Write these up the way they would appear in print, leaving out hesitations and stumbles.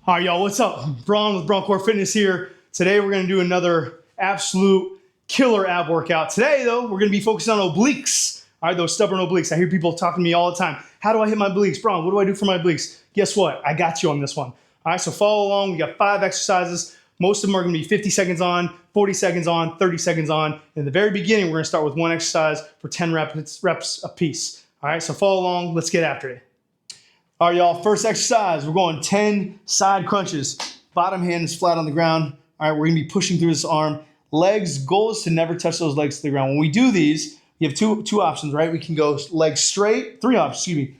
All right, y'all, what's up? Braun with Braun Core Fitness here. Today we're gonna do another absolute killer ab workout. Today though, we're gonna be focusing on obliques. All right, those stubborn obliques. I hear people talking to me all the time. How do I hit my obliques? Braun, what do I do for my obliques? Guess what? I got you on this one. All right, so follow along. We got 5 exercises. Most of them are gonna be 50 seconds on, 40 seconds on, 30 seconds on. In the very beginning, we're gonna start with one exercise for 10 reps a piece. All right, so follow along. Let's get after it. All right, y'all, first exercise, we're going 10 side crunches. Bottom hand is flat on the ground. All right, we're gonna be pushing through this arm. Legs, goal is to never touch those legs to the ground. When we do these, you have two options, right? We can go legs straight, 3 options, excuse me.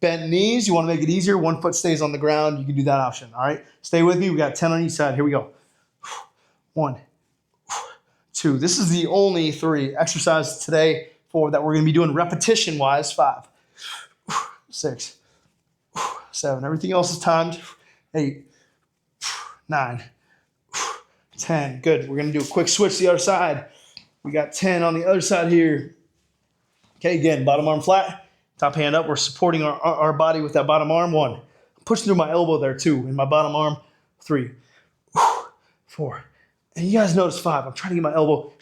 Bent knees, you wanna make it easier. 1 foot stays on the ground, you can do that option, all right? Stay with me, we got 10 on each side, here we go. 1, 2, this is the only 3 exercises today that we're gonna be doing repetition-wise. 5, 6, 7. Everything else is timed. 8, 9, 10. Good. We're going to do a quick switch to the other side. We got 10 on the other side here. Okay, again, bottom arm flat, top hand up. We're supporting our body with that bottom arm. 1. I'm pushing through my elbow there, 2. In my bottom arm. 3, 4. And you guys notice 5. I'm trying to get my elbow.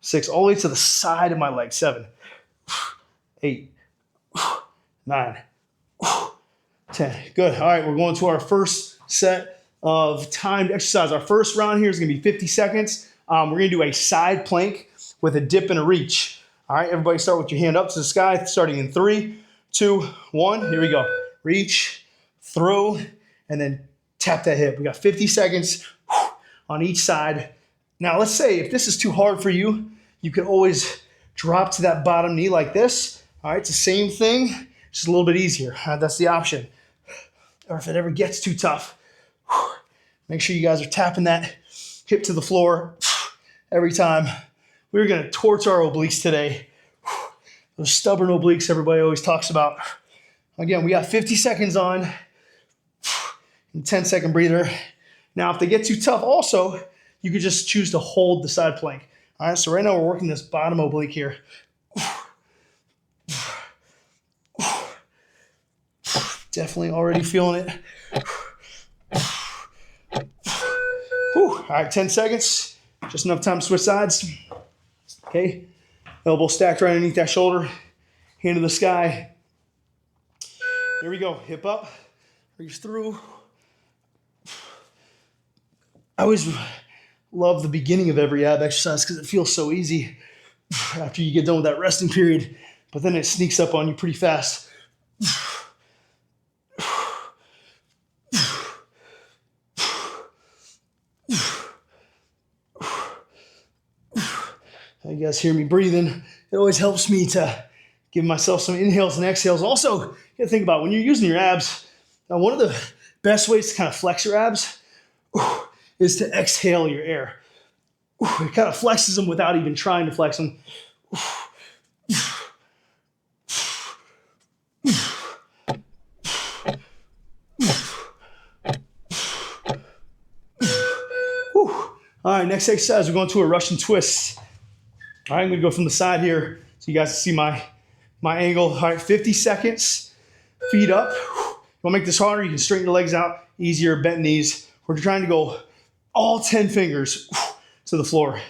6, all the way to the side of my leg. 7, 8, 9, 10. Good. All right, we're going to our first set of timed exercise. Our first round here is going to be 50 seconds. We're going to do a side plank with a dip and a reach. All right, everybody start with your hand up to the sky, starting in 3, 2, 1. Here we go. Reach, throw, and then tap that hip. We got 50 seconds on each side. Now, let's say if this is too hard for you, you can always drop to that bottom knee like this. All right, it's the same thing, just a little bit easier. That's the option. Or if it ever gets too tough, make sure you guys are tapping that hip to the floor every time. We're going to torch our obliques today. Those stubborn obliques everybody always talks about. Again, we got 50 seconds on and 10-second breather. Now, if they get too tough also, you could just choose to hold the side plank. All right, so right now we're working this bottom oblique here. Definitely already feeling it. Whew. All right, 10 seconds. Just enough time to switch sides. Okay. Elbow stacked right underneath that shoulder. Hand to the sky. Here we go. Hip up. Reach through. I always love the beginning of every ab exercise because it feels so easy after you get done with that resting period. But then it sneaks up on you pretty fast. You guys hear me breathing. It always helps me to give myself some inhales and exhales. Also, you gotta think about when you're using your abs, one of the best ways to kind of flex your abs is to exhale your air. It kind of flexes them without even trying to flex them. All right, next exercise, we're going to a Russian twist. All right, I'm gonna go from the side here so you guys can see my angle. All right, 50 seconds, feet up. You wanna make this harder, you can straighten your legs out, easier, bent knees. We're trying to go all 10 fingers to the floor. All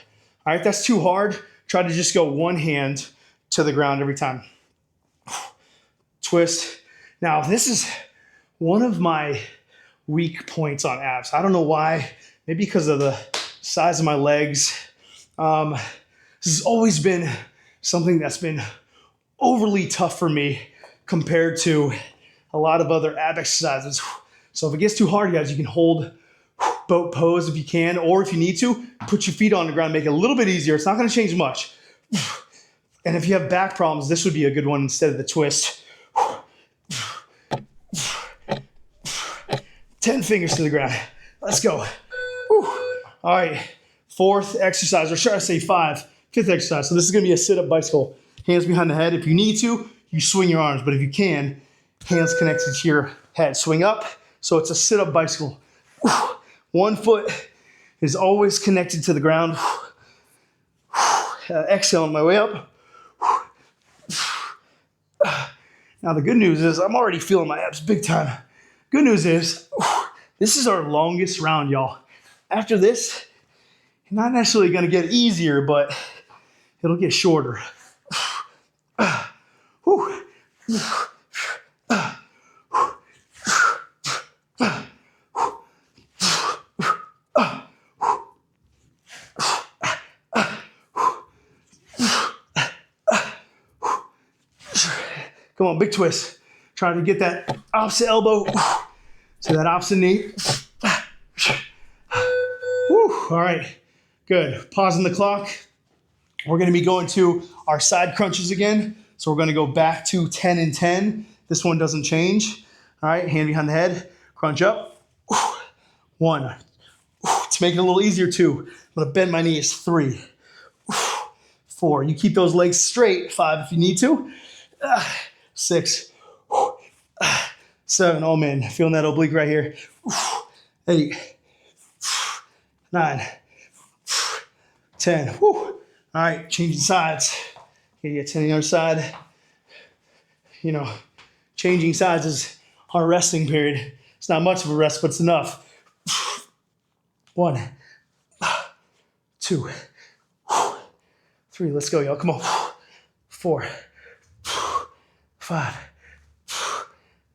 right, if that's too hard, try to just go one hand to the ground every time. Twist. Now, this is one of my weak points on abs. I don't know why, maybe because of the size of my legs. This has always been something that's been overly tough for me compared to a lot of other ab exercises. So if it gets too hard, guys, you can hold boat pose if you can, or if you need to, put your feet on the ground, make it a little bit easier. It's not gonna change much. And if you have back problems, this would be a good one instead of the twist. 10 fingers to the ground. Let's go. All right, 4th exercise, or should I say 5? 5th exercise. So this is gonna be a sit-up bicycle. Hands behind the head. If you need to, you swing your arms, but if you can, hands connected to your head. Swing up, so it's a sit-up bicycle. 1 foot is always connected to the ground. Exhale on my way up. Now the good news is I'm already feeling my abs big time. Good news is This is our longest round, y'all. After this, not necessarily gonna get easier, but it'll get shorter. Come on, big twist. Try to get that opposite elbow to that opposite knee. Whew. All right, good. Pausing the clock. We're gonna be going to our side crunches again. So we're gonna go back to 10 and 10. This one doesn't change. All right, hand behind the head, crunch up. 1. To make it a little easier, 2. I'm gonna bend my knees. 3, 4. You keep those legs straight. 5 if you need to. 6, 7. Oh man, feeling that oblique right here. 8, 9, 10. All right, changing sides. Okay, get 10 on the other side. You know, changing sides is our resting period. It's not much of a rest, but it's enough. 1, 2, 3. Let's go, y'all. Come on. 4, 5,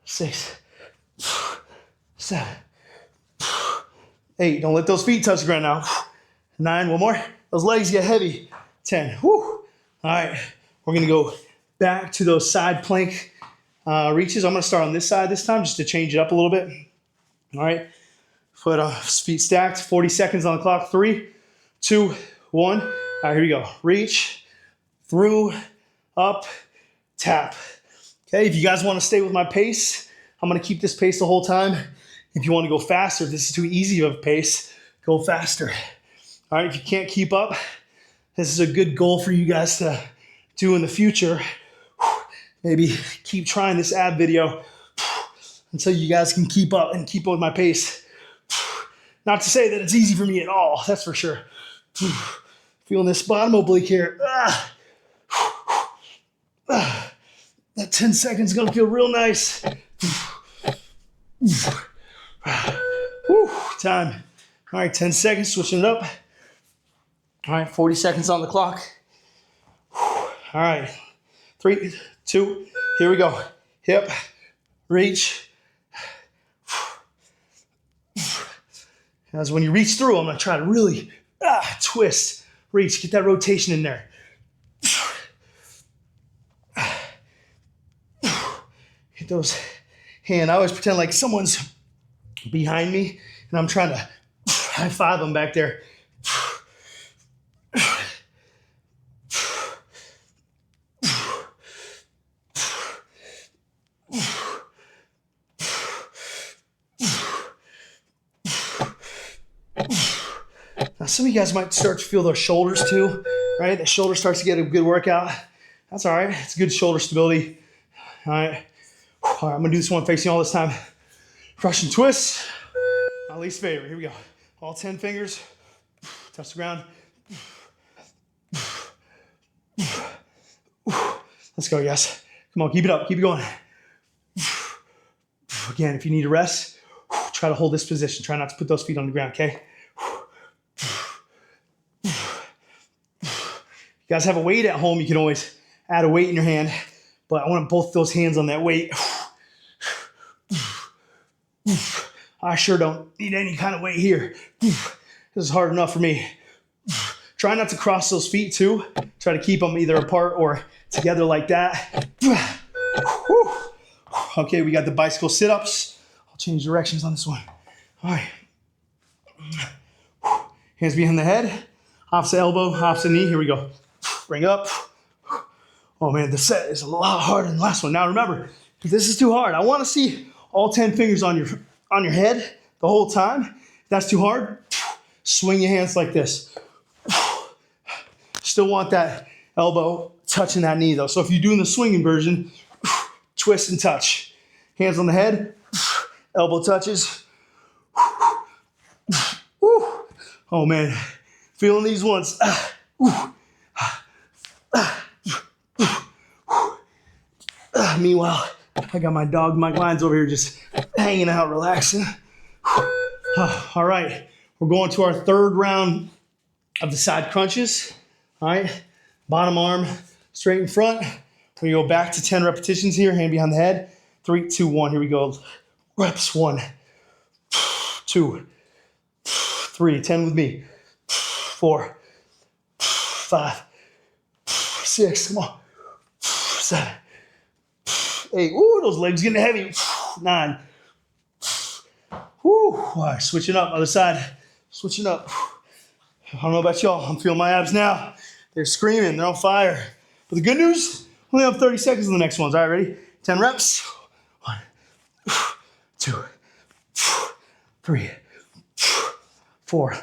6, 7, 8. Don't let those feet touch the ground now. 9. One more. Those legs get heavy. 10. Whew. All right. We're going to go back to those side plank reaches. I'm going to start on this side this time just to change it up a little bit. All right. Feet stacked. 40 seconds on the clock. 3, 2, 1. All right, here we go. Reach, through, up, tap. Okay, if you guys want to stay with my pace, I'm going to keep this pace the whole time. If you want to go faster, if this is too easy of a pace, go faster. All right, if you can't keep up, this is a good goal for you guys to do in the future. Maybe keep trying this ab video until you guys can keep up and keep with my pace. Not to say that it's easy for me at all, that's for sure. Feeling this bottom oblique here. That 10 seconds is gonna feel real nice. Whew, time. All right, 10 seconds, switching it up. All right, 40 seconds on the clock. All right, 3, 2, here we go. Hip, reach. As when you reach through, I'm gonna try to really twist, reach, get that rotation in there. Hit those hands. I always pretend like someone's behind me and I'm trying to high five them back there. Now, some of you guys might start to feel those shoulders too, right? The shoulder starts to get a good workout. That's all right. It's good shoulder stability. All right. All right, I'm gonna do this one facing all this time. Russian twist, my least favorite. Here we go. All 10 fingers, touch the ground. Let's go, yes. Come on, keep it up, keep it going. Again, if you need a rest, try to hold this position. Try not to put those feet on the ground, okay? You guys have a weight at home, you can always add a weight in your hand, but I want both those hands on that weight. I sure don't need any kind of weight here. This is hard enough for me. Try not to cross those feet too. Try to keep them either apart or together like that. Okay, we got the bicycle sit-ups. I'll change directions on this one. All right. Hands behind the head. Opposite elbow, opposite knee. Here we go. Bring up. Oh man, the set is a lot harder than the last one. Now remember, if this is too hard, I want to see all 10 fingers on your head the whole time. If that's too hard, swing your hands like this. Still want that elbow touching that knee though. So if you're doing the swinging version, twist and touch. Hands on the head, elbow touches. Oh man, feeling these ones. Meanwhile, I got my dog Mike Lyons over here just hanging out, relaxing. All right, we're going to our third round of the side crunches. All right, bottom arm straight in front. We go back to 10 repetitions here, hand behind the head. 3, 2, 1, here we go. Reps, 1, 2, 3, 10 with me. 4, 5, 6, come on. 7, 8, ooh, those legs getting heavy. 9, whoo, all right, switching up, other side, switching up. I don't know about y'all, I'm feeling my abs now. They're screaming, they're on fire. But the good news, we only have 30 seconds in the next ones. All right, ready? 10 reps. 1, 2, 3, 4,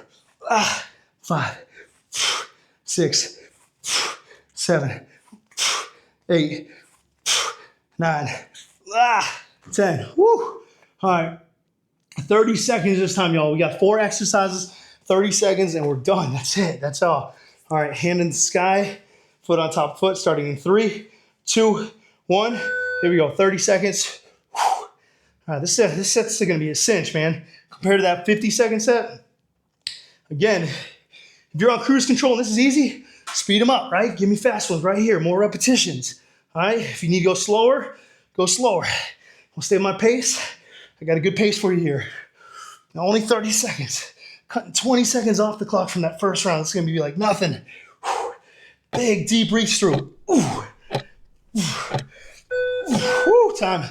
5, 6, 7, 8, 9, 10. Woo. All right. 30 seconds this time, y'all. We got 4 exercises, 30 seconds, and we're done. That's it. That's all. All right, hand in the sky, foot on top of foot, starting in 3, 2, 1. Here we go, 30 seconds. All right, this set's going to be a cinch, man. Compared to that 50-second set, again, if you're on cruise control and this is easy, speed them up, right? Give me fast ones right here, more repetitions. All right, if you need to go slower, go slower. I'll stay at my pace. I got a good pace for you here. Now, only 30 seconds. Cutting 20 seconds off the clock from that first round. It's going to be like nothing. Big, deep reach through. Woo, time.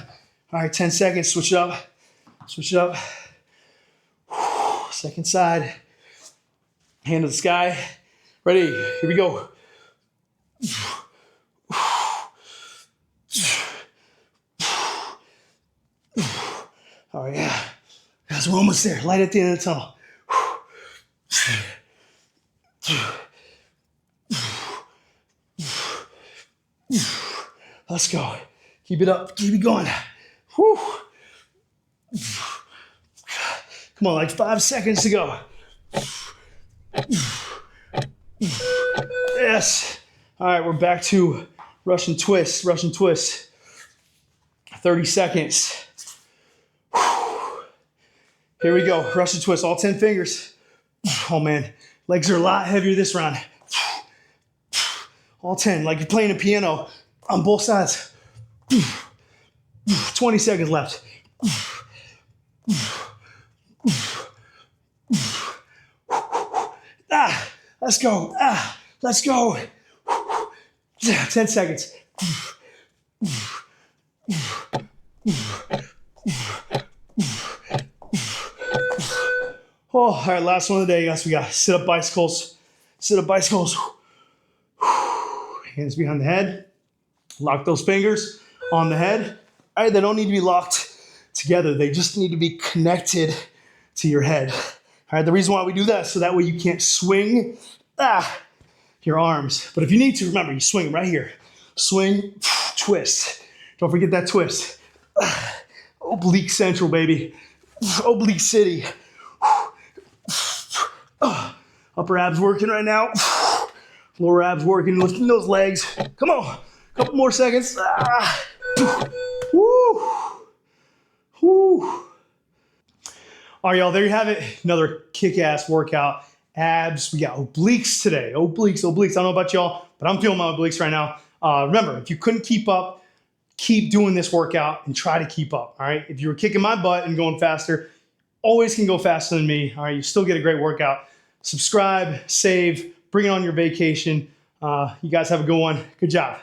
All right, 10 seconds. Switch it up. Switch it up. Second side. Hand to the sky. Ready? Here we go. Oh, yeah. Guys, we're almost there. Light at the end of the tunnel. Let's go. Keep it up. Keep it going. Whew. Come on, like 5 seconds to go. Yes. All right, we're back to Russian twist. Russian twist. 30 seconds. Here we go. Russian twist. All 10 fingers. Oh, man. Legs are a lot heavier this round. All 10, like you're playing a piano on both sides. 20 seconds left. Let's go. Let's go. 10 seconds. Oh, all right, last one of the day, guys. We got sit-up bicycles. Sit-up bicycles. Hands behind the head. Lock those fingers on the head. All right, they don't need to be locked together. They just need to be connected to your head. All right, the reason why we do that is so that way you can't swing your arms. But if you need to, remember, you swing right here. Swing, twist. Don't forget that twist. Oblique central, baby. Oblique city. Upper abs working right now. Lower abs working, lifting those legs. Come on, couple more seconds. Woo. Woo. All right, y'all, there you have it. Another kick-ass workout. Abs, we got obliques today. Obliques. I don't know about y'all, but I'm feeling my obliques right now. Remember, if you couldn't keep up, keep doing this workout and try to keep up, all right? If you were kicking my butt and going faster, always can go faster than me, all right? You still get a great workout. Subscribe, save, bring it on your vacation. You guys have a good one. Good job.